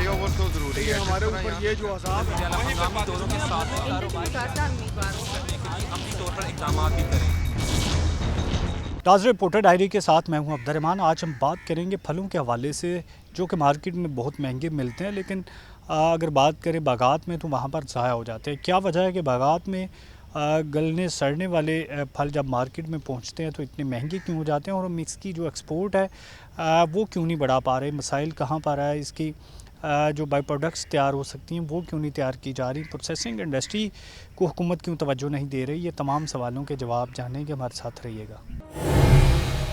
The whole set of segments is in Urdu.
فلائی اوور تو ضروری ہے ہمارے اوپر. یہ جو عذاب ہے ہنگامی دوروں کے ساتھ میں کاروبار کرنے کے لیے عملی طور پر اقدامات بھی کریں. تازہ رپورٹر ڈائری کے ساتھ میں ہوں عبد الرحمان. آج ہم بات کریں گے پھلوں کے حوالے سے جو کہ مارکیٹ میں بہت مہنگے ملتے ہیں، لیکن اگر بات کریں باغات میں تو وہاں پر ضائع ہو جاتے ہیں. کیا وجہ ہے کہ باغات میں گلنے سڑنے والے پھل جب مارکیٹ میں پہنچتے ہیں تو اتنے مہنگے کیوں ہو جاتے ہیں، اور مکس کی جو ایکسپورٹ ہے وہ کیوں نہیں بڑھا پا رہے؟ مسائل کہاں پر ہے؟ اس کی جو بائی پروڈکٹس تیار ہو سکتی ہیں وہ کیوں نہیں تیار کی جا رہی؟ پروسیسنگ انڈسٹری کو حکومت کیوں توجہ نہیں دے رہی؟ یہ تمام سوالوں کے جواب جانیں گے، ہمارے ساتھ رہیے گا.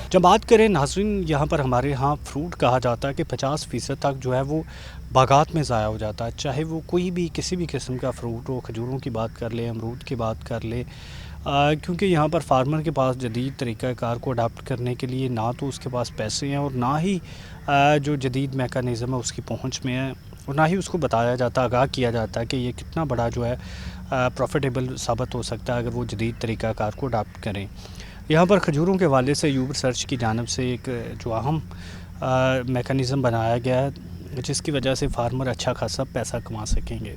جب بات کریں ناظرین، یہاں پر ہمارے ہاں فروٹ کہا جاتا ہے کہ 50% تک جو ہے وہ باغات میں ضائع ہو جاتا ہے، چاہے وہ کوئی بھی کسی بھی قسم کا فروٹ ہو. کھجوروں کی بات کر لیں، امرود کی بات کر لیں، کیونکہ یہاں پر فارمر کے پاس جدید طریقہ کار کو اڈاپٹ کرنے کے لیے نہ تو اس کے پاس پیسے ہیں، اور نہ ہی جو جدید میکانزم ہے اس کی پہنچ میں ہے، اور نہ ہی اس کو بتایا جاتا، آگاہ کیا جاتا ہے کہ یہ کتنا بڑا جو ہے پروفیٹیبل ثابت ہو سکتا ہے اگر وہ جدید طریقہ کار کو اڈاپٹ کریں. یہاں پر کھجوروں کے حوالے سے یوب ریسرچ کی جانب سے ایک جو اہم میکانزم بنایا گیا ہے جس کی وجہ سے فارمر اچھا خاصا پیسہ کما سکیں گے.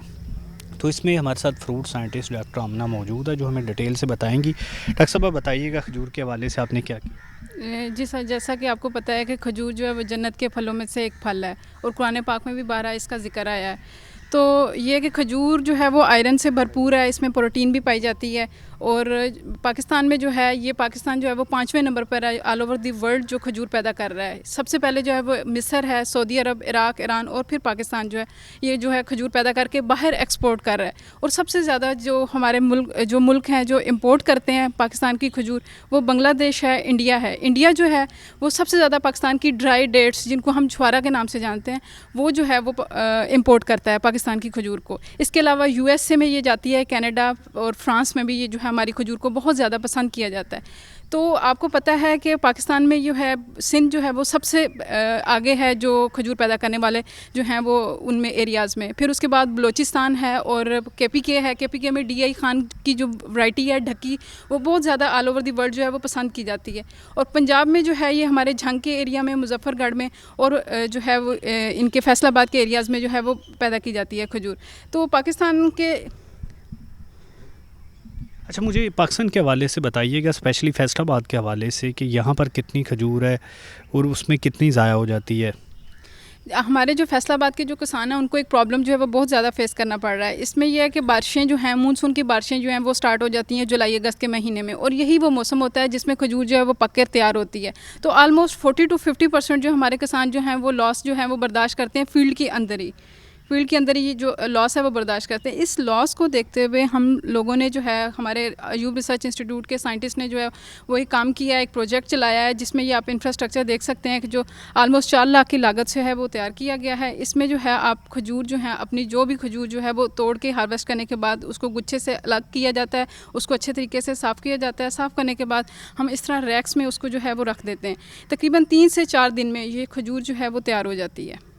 تو اس میں ہمارے ساتھ فروٹ سائنٹسٹ ڈاکٹر آمنہ موجود ہے جو ہمیں ڈیٹیل سے بتائیں گی. ڈاکٹر صاحب بتائیے گا کھجور کے حوالے سے آپ نے کیا کیا؟ جی سر، جیسا کہ آپ کو پتہ ہے کہ کھجور جو ہے وہ جنت کے پھلوں میں سے ایک پھل ہے، اور قرآن پاک میں بھی بارہا اس کا ذکر آیا ہے. تو یہ کہ کھجور جو ہے وہ آئرن سے بھرپور ہے، اس میں پروٹین بھی پائی جاتی ہے. اور پاکستان میں جو ہے یہ پاکستان جو ہے وہ 5ویں نمبر پر ہے آل اوور دی ورلڈ جو کھجور پیدا کر رہا ہے. سب سے پہلے جو ہے وہ مصر ہے، سعودی عرب، عراق، ایران، اور پھر پاکستان جو ہے یہ جو ہے کھجور پیدا کر کے باہر ایکسپورٹ کر رہا ہے. اور سب سے زیادہ جو ہمارے ملک ہیں جو امپورٹ کرتے ہیں پاکستان کی کھجور، وہ بنگلہ دیش ہے، انڈیا ہے. انڈیا جو ہے وہ سب سے زیادہ پاکستان کی ڈرائی ڈیٹس جن کو ہم چھوارا کے نام سے جانتے ہیں وہ جو ہے وہ امپورٹ کرتا ہے پاکستان کی کھجور کو. اس کے علاوہ USA میں یہ جاتی ہے، کینیڈا اور فرانس میں بھی یہ جو ہے ہماری کھجور کو بہت زیادہ پسند کیا جاتا ہے. تو آپ کو پتہ ہے کہ پاکستان میں جو ہے سندھ جو ہے وہ سب سے آگے ہے جو کھجور پیدا کرنے والے جو ہیں وہ ان میں ایریاز میں. پھر اس کے بعد بلوچستان ہے، اور KPK ہے. KPK میں DI خان کی جو ورائٹی ہے ڈھکی، وہ بہت زیادہ آل اوور دی ورلڈ جو ہے وہ پسند کی جاتی ہے. اور پنجاب میں جو ہے یہ ہمارے جھنگ کے ایریا میں، مظفر گڑھ میں، اور جو ہے وہ ان کے فیصل آباد کے ایریاز میں جو ہے وہ پیدا کی جاتی ہے کھجور. تو پاکستان کے اچھا، مجھے پاکستان کے حوالے سے بتائیے گا، اسپیشلی فیصل آباد کے حوالے سے، کہ یہاں پر کتنی کھجور ہے اور اس میں کتنی ضائع ہو جاتی ہے؟ ہمارے جو فیصل آباد کے جو کسان ہیں ان کو ایک پرابلم جو ہے وہ بہت زیادہ فیس کرنا پڑ رہا ہے. اس میں یہ ہے کہ بارشیں جو ہیں، مونسون کی بارشیں جو ہیں وہ سٹارٹ ہو جاتی ہیں جولائی اگست کے مہینے میں، اور یہی وہ موسم ہوتا ہے جس میں کھجور جو ہے وہ پک کر تیار ہوتی ہے. تو آلموسٹ 40 to 50% جو ہمارے کسان جو ہیں وہ لاس جو ہیں وہ برداشت کرتے ہیں فیلڈ کے اندر ہی جو لاس ہے وہ برداشت کرتے ہیں. اس لاس کو دیکھتے ہوئے ہم لوگوں نے جو ہے ہمارے ایوب ریسرچ انسٹیٹیوٹ کے سائنٹسٹ نے جو ہے وہ ایک کام کیا ہے، ایک پروجیکٹ چلایا ہے جس میں یہ آپ انفراسٹرکچر دیکھ سکتے ہیں کہ جو آلموسٹ 4 لاکھ کی لاگت سے ہے وہ تیار کیا گیا ہے. اس میں جو ہے آپ کھجور جو ہے اپنی جو بھی کھجور جو ہے وہ توڑ کے ہارویسٹ کرنے کے بعد اس کو گچھے سے الگ کیا جاتا ہے، اس کو اچھے طریقے سے صاف کیا جاتا ہے. صاف کرنے کے بعد ہم اس طرح ریکس میں اس کو جو ہے وہ رکھ دیتے ہیں. تقریباً 3 سے 4 دن میں یہ کھجور جو ہے وہ تیار ہو جاتی ہے.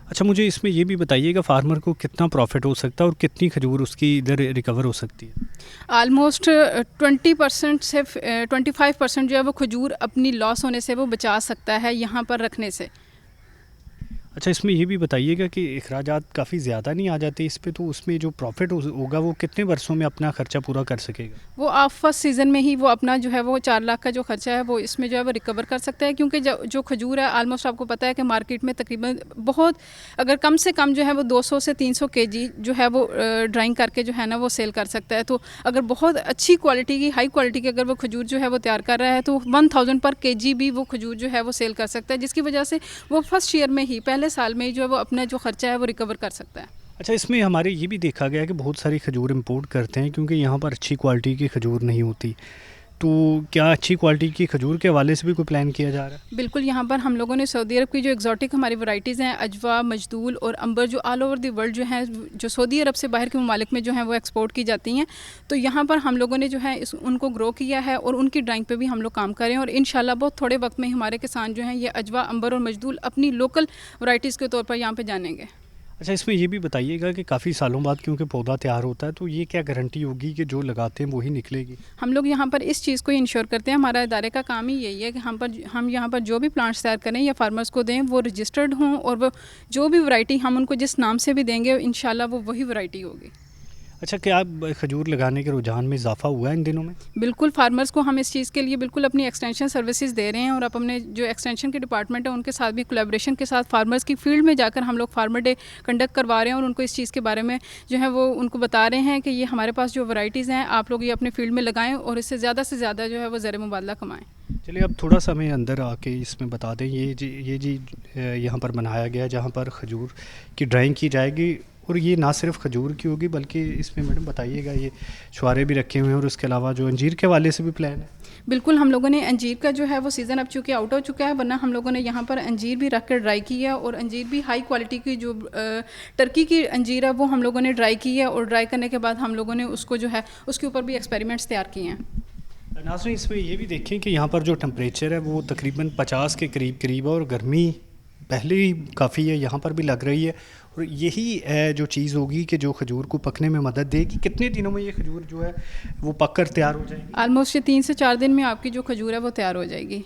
اچھا، مجھے اس میں یہ بھی بتائیے گا فارمر کو کتنا پروفٹ ہو سکتا ہے اور کتنی کھجور اس کی ادھر ریکور ہو سکتی ہے؟ آلموسٹ 20% سے 25% جو ہے وہ کھجور اپنی لاس ہونے سے وہ بچا سکتا ہے یہاں پر رکھنے سے. اچھا، اس میں یہ بھی بتائیے گا کہ اخراجات کافی زیادہ نہیں آ جاتے اس پہ؟ تو اس میں جو پروفٹ ہوگا وہ کتنے برسوں میں اپنا خرچہ پورا کر سکے گا؟ وہ آپ فرسٹ سیزن میں ہی وہ اپنا جو ہے وہ 4 لاکھ کا جو خرچہ ہے وہ اس میں جو ہے وہ ریکور کر سکتا ہے. کیونکہ جو کھجور ہے آلموسٹ آپ کو پتہ ہے کہ مارکیٹ میں تقریباً بہت اگر کم سے کم جو ہے وہ 200 سے 300 kg جو ہے وہ ڈرائنگ کر کے جو ہے نا وہ سیل کر سکتا ہے. تو اگر بہت اچھی کوالٹی کی، ہائی کوالٹی کی اگر وہ کھجور جو ہے وہ تیار کر رہا ہے تو 1000 پر kg بھی وہ کھجور جو ہے وہ سیل کر سکتا ہے، جس کی وجہ سے وہ فرسٹ ایئر میں ہی، پہلے سال میں ہی جو ہے وہ اپنا جو خرچہ ہے وہ ریکور کر سکتا ہے. اچھا، اس میں ہمارے یہ بھی دیکھا گیا کہ بہت ساری کھجور امپورٹ کرتے ہیں کیونکہ یہاں پر اچھی کوالٹی کی کھجور نہیں ہوتی. تو کیا اچھی کوالٹی کی کھجور کے حوالے سے بھی کوئی پلان کیا جا رہا ہے؟ بالکل، یہاں پر ہم لوگوں نے سعودی عرب کی جو ایگزوٹک ہماری ورائٹیز ہیں، اجوا، مجدول اور امبر، جو آل اوور دی ورلڈ جو ہیں، جو سعودی عرب سے باہر کے ممالک میں جو ہیں وہ ایکسپورٹ کی جاتی ہیں، تو یہاں پر ہم لوگوں نے جو ہے ان کو گرو کیا ہے اور ان کی ڈرائنگ پہ بھی ہم لوگ کام کریں. اور انشاءاللہ بہت تھوڑے وقت میں ہمارے کسان جو ہیں یہ اجوا، امبر اور مجدول اپنی لوکل ورائٹیز کے طور پر یہاں پہ جانیں گے. اچھا اس میں یہ بھی بتائیے گا کہ کافی سالوں بعد کیونکہ پودا تیار ہوتا ہے تو یہ کیا گارنٹی ہوگی کہ جو لگاتے ہیں وہی نکلے گی؟ ہم لوگ یہاں پر اس چیز کو انشور کرتے ہیں، ہمارا ادارے کا کام ہی یہی ہے کہ ہم یہاں پر جو بھی پلانٹس تیار کریں یا فارمرز کو دیں وہ رجسٹرڈ ہوں، اور وہ جو بھی ورائٹی ہم ان کو جس نام سے بھی دیں گے انشاءاللہ وہ وہی ورائٹی ہوگی۔ اچھا کیا کھجور لگانے کے رجحان میں اضافہ ہوا ہے ان دنوں میں؟ بالکل، فارمرز کو ہم اس چیز کے لیے بالکل اپنی ایکسٹینشن سروسز دے رہے ہیں، اور اب اپنے جو ایکسٹینشن کے ڈپارٹمنٹ ہے ان کے ساتھ بھی کولیبریشن کے ساتھ فارمرز کی فیلڈ میں جا کر ہم لوگ فارمر ڈے کنڈکٹ کروا رہے ہیں، اور ان کو اس چیز کے بارے میں جو ہے وہ ان کو بتا رہے ہیں کہ یہ ہمارے پاس جو ورائٹیز ہیں آپ لوگ یہ اپنے فیلڈ میں لگائیں اور اس سے زیادہ جو ہے وہ زر مبادلہ کمائیں۔ چلیے اب تھوڑا سا ہمیں اندر آ کے اس میں بتا دیں، یہ جی یہاں پر بنایا گیا جہاں پر کھجور کی ڈرائنگ کی جائے گی، اور یہ نہ صرف کھجور کی ہوگی بلکہ اس میں میڈم بتائیے گا یہ چھوارے بھی رکھے ہوئے ہیں، اور اس کے علاوہ جو انجیر کے حوالے سے بھی پلان ہے؟ بالکل، ہم لوگوں نے انجیر کا جو ہے وہ سیزن اب چونکہ آؤٹ ہو چکا ہے، ورنہ ہم لوگوں نے یہاں پر انجیر بھی رکھ کر ڈرائی کی ہے، اور انجیر بھی ہائی کوالٹی کی جو ٹرکی کی انجیر ہے وہ ہم لوگوں نے ڈرائی کی ہے، اور ڈرائی کرنے کے بعد ہم لوگوں نے اس کو جو ہے اس کے اوپر بھی ایکسپیریمنٹس تیار کیے ہیں۔ ناظرین اس میں یہ بھی دیکھیں کہ یہاں پر جو ٹمپریچر ہے وہ تقریباً 50 کے قریب ہے، اور گرمی پہلے ہی کافی ہے یہاں پر بھی لگ رہی ہے، اور یہی جو چیز ہوگی کہ جو کھجور کو پکنے میں مدد دے گی۔ کتنے دنوں میں یہ کھجور جو ہے وہ پک کر تیار ہو جائے گی؟ آلموسٹ 3 سے 4 دن میں آپ کی جو کھجور ہے وہ تیار ہو جائے گی۔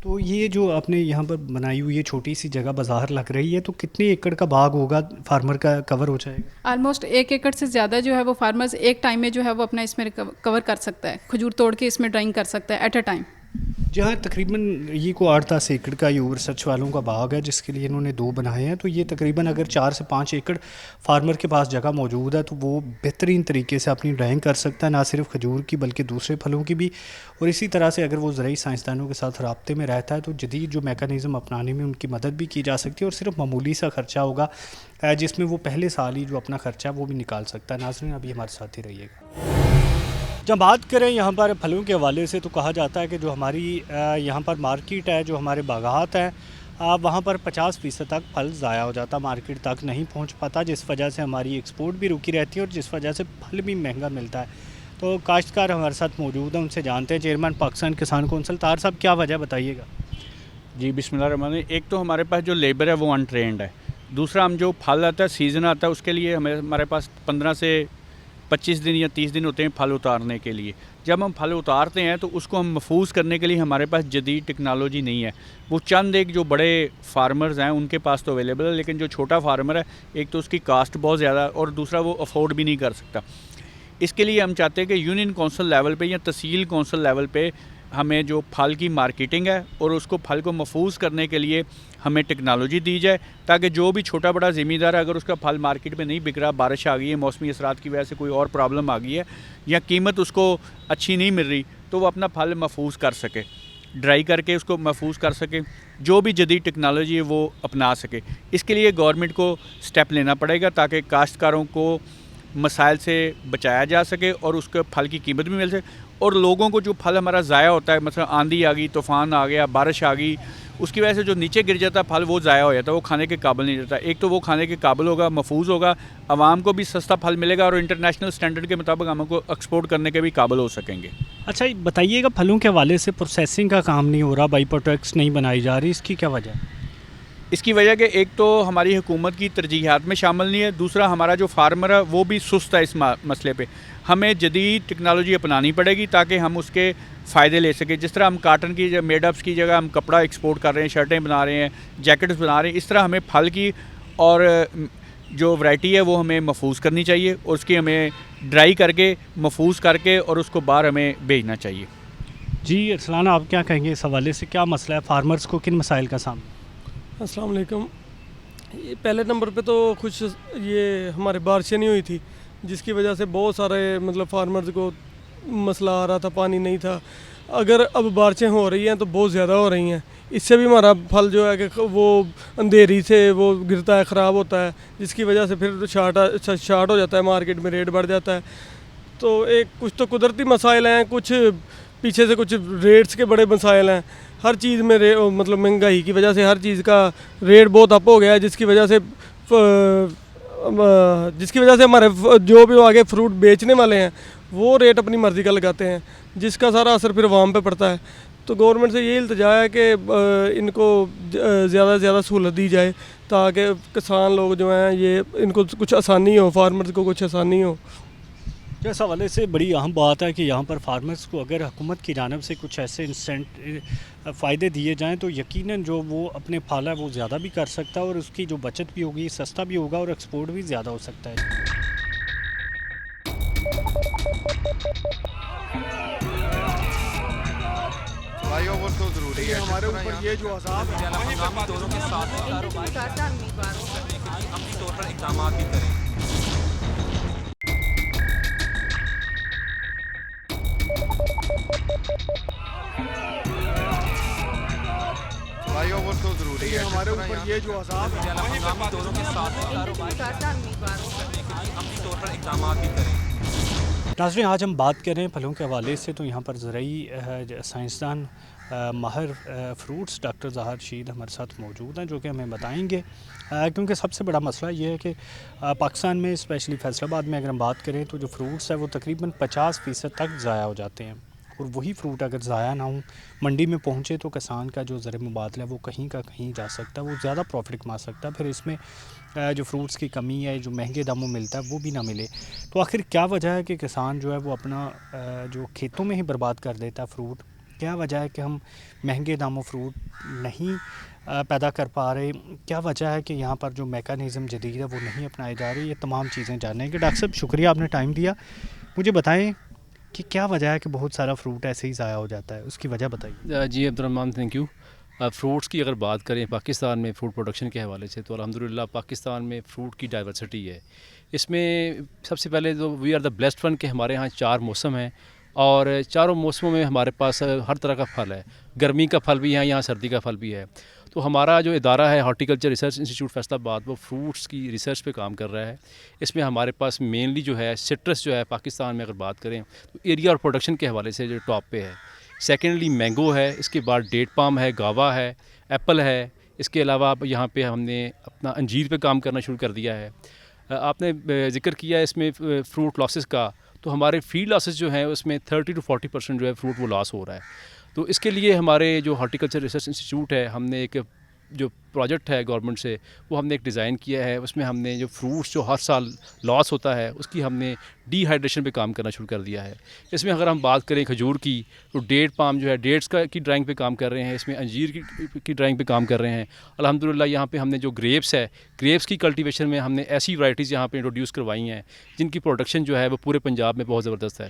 تو یہ جو آپ نے یہاں پر بنائی ہوئی ہے چھوٹی سی جگہ بظاہر لگ رہی ہے، تو کتنے ایکڑ کا باغ ہوگا فارمر کا کور ہو جائے گا؟ آلموسٹ 1 ایکڑ سے زیادہ جو ہے وہ فارمرز ایک ٹائم میں جو ہے وہ اپنا اس میں کور کر سکتا ہے، کھجور توڑ کے اس میں ڈرائنگ کر سکتا ہے ایٹ اے ٹائم۔ جہاں تقریباً یہ کو 8-10 ایکڑ کا یہ اوور سرچ والوں کا باغ ہے جس کے لیے انہوں نے 2 بنائے ہیں، تو یہ تقریباً اگر 4 سے 5 ایکڑ فارمر کے پاس جگہ موجود ہے تو وہ بہترین طریقے سے اپنی ڈرائنگ کر سکتا ہے، نہ صرف کھجور کی بلکہ دوسرے پھلوں کی بھی، اور اسی طرح سے اگر وہ زرعی سائنسدانوں کے ساتھ رابطے میں رہتا ہے تو جدید جو میکانزم اپنانے میں ان کی مدد بھی کی جا سکتی ہے، اور صرف معمولی سا خرچہ ہوگا جس میں وہ پہلے سال ہی جو اپنا خرچہ وہ بھی نکال سکتا ہے۔ ناظرین ابھی ہمارے ساتھ ہی رہیے گا۔ جب بات کریں یہاں پر پھلوں کے حوالے سے تو کہا جاتا ہے کہ جو ہماری یہاں پر مارکیٹ ہے، جو ہمارے باغات ہیں، وہاں پر 50% تک پھل ضائع ہو جاتا، مارکیٹ تک نہیں پہنچ پاتا، جس وجہ سے ہماری ایکسپورٹ بھی رکی رہتی ہے اور جس وجہ سے پھل بھی مہنگا ملتا ہے۔ تو کاشتکار ہمارے ساتھ موجود ہیں، ان سے جانتے ہیں۔ چیئرمین پاکستان کسان کونسل طاہر صاحب، کیا وجہ بتائیے گا؟ جی بسم اللہ الرحمن الرحیم۔ ایک تو ہمارے پاس جو لیبر ہے وہ انٹرینڈ ہے، دوسرا ہم جو پھل آتا ہے سیزن آتا ہے اس کے لیے ہمارے پاس 15 سے 25 دن یا 30 دن ہوتے ہیں پھل اتارنے کے لیے۔ جب ہم پھل اتارتے ہیں تو اس کو ہم محفوظ کرنے کے لیے ہمارے پاس جدید ٹیکنالوجی نہیں ہے۔ وہ چند ایک جو بڑے فارمرز ہیں ان کے پاس تو اویلیبل ہے، لیکن جو چھوٹا فارمر ہے ایک تو اس کی کاسٹ بہت زیادہ ہے اور دوسرا وہ افورڈ بھی نہیں کر سکتا۔ اس کے لیے ہم چاہتے ہیں کہ یونین کونسل لیول پہ یا تحصیل کونسل لیول پہ ہمیں جو پھل کی مارکیٹنگ ہے اور اس کو پھل کو محفوظ کرنے کے لیے ہمیں ٹیکنالوجی دی جائے، تاکہ جو بھی چھوٹا بڑا ذمہ دار ہے اگر اس کا پھل مارکیٹ میں نہیں بک رہا، بارش آ گئی ہے، موسمی اثرات کی وجہ سے کوئی اور پرابلم آ گئی ہے یا قیمت اس کو اچھی نہیں مل رہی، تو وہ اپنا پھل محفوظ کر سکے، ڈرائی کر کے اس کو محفوظ کر سکے، جو بھی جدید ٹیکنالوجی ہے وہ اپنا سکے۔ اس کے لیے گورنمنٹ کو سٹیپ لینا پڑے گا تاکہ کاشتکاروں کو مسائل سے بچایا جا سکے اور اس کے پھل کی قیمت بھی مل سکے، اور لوگوں کو جو پھل ہمارا ضائع ہوتا ہے، مثلا آندھی آ گئی، طوفان آ گیا، بارش آ گئی، اس کی وجہ سے جو نیچے گر جاتا ہے پھل وہ ضائع ہو جاتا ہے، وہ کھانے کے قابل نہیں رہتا۔ ایک تو وہ کھانے کے قابل ہوگا، محفوظ ہوگا، عوام کو بھی سستا پھل ملے گا اور انٹرنیشنل سٹینڈرڈ کے مطابق ہم کو ایکسپورٹ کرنے کے بھی قابل ہو سکیں گے۔ اچھا بتائیے گا، پھلوں کے حوالے سے پروسیسنگ کا کام نہیں ہو رہا، بائی پروڈکٹس نہیں بنائی جا رہی، اس کی کیا وجہ ہے؟ اس کی وجہ کہ ایک تو ہماری حکومت کی ترجیحات میں شامل نہیں ہے، دوسرا ہمارا جو فارمر ہے وہ بھی سست ہے اس مسئلے پہ۔ ہمیں جدید ٹیکنالوجی اپنانی پڑے گی تاکہ ہم اس کے فائدے لے سکیں۔ جس طرح ہم کاٹن کی میڈ اپس کی جگہ ہم کپڑا ایکسپورٹ کر رہے ہیں، شرٹیں بنا رہے ہیں، جیکٹس بنا رہے ہیں، اس طرح ہمیں پھل کی اور جو ورائٹی ہے وہ ہمیں محفوظ کرنی چاہیے اور اس کی ہمیں ڈرائی کر کے محفوظ کر کے اور اس کو باہر ہمیں بھیجنا چاہیے۔ جی ارسلان، آپ کیا کہیں گے اس حوالے سے؟ کیا مسئلہ ہے، فارمرز کو کن مسائل کا سامنا؟ السلام علیکم۔ پہلے نمبر پہ تو کچھ یہ ہمارے بارشیں نہیں ہوئی تھی جس کی وجہ سے بہت سارے فارمرز کو مسئلہ آ رہا تھا، پانی نہیں تھا۔ اگر اب بارشیں ہو رہی ہیں تو بہت زیادہ ہو رہی ہیں، اس سے بھی ہمارا پھل جو ہے کہ وہ اندھیری سے وہ گرتا ہے، خراب ہوتا ہے، جس کی وجہ سے پھر شارٹ ہو جاتا ہے، مارکیٹ میں ریٹ بڑھ جاتا ہے۔ تو کچھ تو قدرتی مسائل ہیں، کچھ پیچھے سے کچھ ریٹس کے بڑے مسائل ہیں۔ ہر چیز میں مہنگائی کی وجہ سے ہر چیز کا ریٹ بہت اپ ہو گیا ہے، جس کی وجہ سے ہمارے جو بھی آگے فروٹ بیچنے والے ہیں وہ ریٹ اپنی مرضی کا لگاتے ہیں، جس کا سارا اثر پھر عوام پہ پڑتا ہے۔ تو گورنمنٹ سے یہی التجا ہے کہ ان کو زیادہ سے زیادہ سہولت دی جائے تاکہ کسان لوگ جو ہیں یہ ان کو کچھ آسانی ہو، فارمرز کو کچھ آسانی ہو۔ اس حوالے سے بڑی اہم بات ہے کہ یہاں پر فارمرز کو اگر حکومت کی جانب سے کچھ ایسے انسٹنٹ فائدے دیے جائیں تو یقیناً جو وہ اپنے پھال ہے وہ زیادہ بھی کر سکتا ہے اور اس کی جو بچت بھی ہوگی سستا بھی ہوگا اور ایکسپورٹ بھی زیادہ ہو سکتا ہے۔ بھائی اوور تو ضروری ہے ہمارے اوپر یہ جو عذاب ہے مقامی دوروں کے ساتھ کاروبار کرنے کے لیے عملی طور پر اقدامات بھی کریں۔ بھائی اوور تو ضروری ہے ہمارے اوپر یہ جو عذاب ہے مقامی دوروں کے ساتھ کاروبار کرنے کے لیے عملی طور پر اقدامات بھی کریں۔ ناظرین، آج ہم بات کر رہے ہیں پھلوں کے حوالے سے، تو یہاں پر زرعی سائنسدان ماہر فروٹس ڈاکٹر ظاہر رشید ہمارے ساتھ موجود ہیں جو کہ ہمیں بتائیں گے، کیونکہ سب سے بڑا مسئلہ یہ ہے کہ پاکستان میں اسپیشلی فیصل آباد میں اگر ہم بات کریں تو جو فروٹس ہے وہ تقریباً 50% تک ضائع ہو جاتے ہیں، اور وہی فروٹ اگر ضائع نہ ہوں منڈی میں پہنچے تو کسان کا جو زر مبادلہ ہے وہ کہیں کا کہیں جا سکتا ہے، وہ زیادہ پروفٹ کما سکتا ہے، پھر اس میں جو فروٹس کی کمی ہے، جو مہنگے داموں ملتا ہے وہ بھی نہ ملے۔ تو آخر کیا وجہ ہے کہ کسان جو ہے وہ اپنا جو کھیتوں میں ہی برباد کر دیتا ہے فروٹ؟ کیا وجہ ہے کہ ہم مہنگے داموں فروٹ نہیں پیدا کر پا رہے؟ کیا وجہ ہے کہ یہاں پر جو میکانزم جدید ہے وہ نہیں اپنائے جا رہے؟ یہ تمام چیزیں جانیں گے۔ ڈاکٹر صاحب شکریہ، آپ نے ٹائم دیا، مجھے بتائیں کہ کیا وجہ ہے کہ بہت سارا فروٹ ایسے ہی ضائع ہو جاتا ہے، اس کی وجہ بتائیے۔ جی عبدالرحمٰن، تھینک یو۔ فروٹس کی اگر بات کریں پاکستان میں فروٹ پروڈکشن کے حوالے سے تو الحمدللہ پاکستان میں فروٹ کی ڈائیورسٹی ہے۔ اس میں سب سے پہلے تو we are the blessed one کہ ہمارے ہاں 4 موسم ہیں اور چاروں موسموں میں ہمارے پاس ہر طرح کا پھل ہے، گرمی کا پھل بھی ہے، یہاں سردی کا پھل بھی ہے۔ تو ہمارا جو ادارہ ہے ہارٹیکلچر ریسرچ انسٹیٹیوٹ فیصل آباد وہ فروٹس کی ریسرچ پہ کام کر رہا ہے۔ اس میں ہمارے پاس مینلی جو ہے سٹرس جو ہے پاکستان میں اگر بات کریں تو ایریا اور پروڈکشن کے حوالے سے جو ٹاپ پہ ہے۔ سیکنڈلی مینگو ہے، اس کے بعد ڈیٹ پام ہے، گاوا ہے، ایپل ہے، اس کے علاوہ یہاں پہ ہم نے اپنا انجیر پہ کام کرنا شروع کر دیا ہے۔ آپ نے ذکر کیا اس میں فروٹ لاسز کا، تو ہمارے فیلڈ لاسز جو ہیں اس میں 30 to 40% جو ہے فروٹ وہ لاس ہو رہا ہے۔ تو اس کے لیے ہمارے جو ہارٹیکلچر ریسرچ انسٹیٹیوٹ ہے، ہم نے ایک جو پروجیکٹ ہے گورنمنٹ سے وہ ہم نے ایک ڈیزائن کیا ہے، اس میں ہم نے جو فروٹس جو ہر سال لاس ہوتا ہے اس کی ہم نے ڈی ہائیڈریشن پہ کام کرنا شروع کر دیا ہے۔ اس میں اگر ہم بات کریں کھجور کی تو ڈیٹ پام جو ہے ڈیٹس کی ڈرائنگ پہ کام کر رہے ہیں، اس میں انجیر کی ڈرائنگ پہ کام کر رہے ہیں۔ الحمدللہ یہاں پہ ہم نے جو گریپس ہے، گریپس کی کلٹیویشن میں ہم نے ایسی ورائٹیز یہاں پہ انٹروڈیوس کروائی ہیں جن کی پروڈکشن جو ہے وہ پورے پنجاب میں بہت زبردست ہے۔